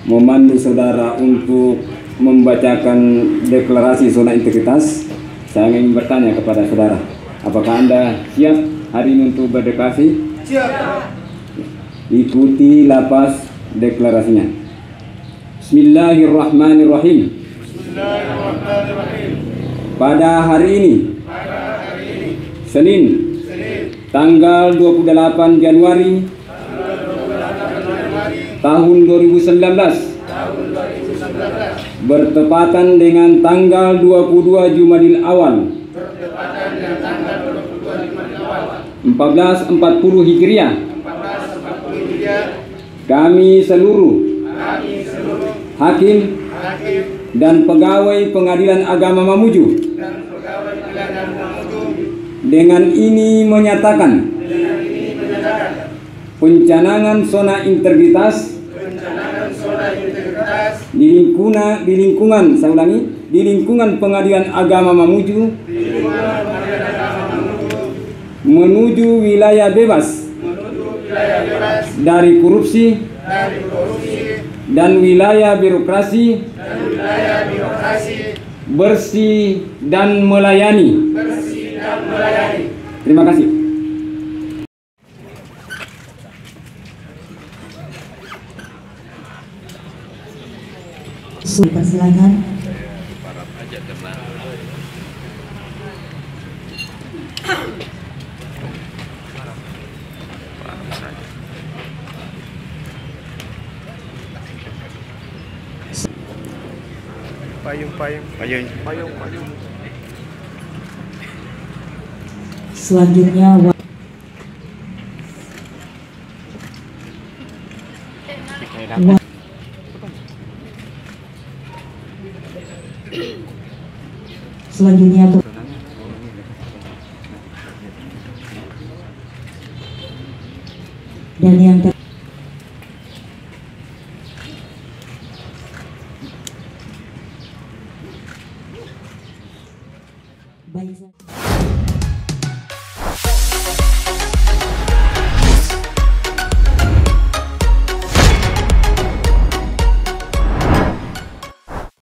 memandu saudara untuk membacakan deklarasi zona integritas. Saya ingin bertanya kepada saudara, apakah Anda siap hari ini untuk berdeklarasi? Siap. Ikuti lapas deklarasinya. Bismillahirrahmanirrahim. Bismillahirrahmanirrahim. Pada hari ini, Senin, tanggal 28 Januari tahun 2019, bertepatan dengan tanggal 22 Jumadil Awal 1440 Hijriah, kami seluruh hakim dan pegawai Pengadilan Agama Mamuju dengan ini menyatakan pencanangan zona integritas di lingkungan Pengadilan Agama Mamuju menuju wilayah bebas dari korupsi dan wilayah birokrasi bersih dan melayani. Terima kasih. Persilakan. Payung. Selanjutnya dan yang baik.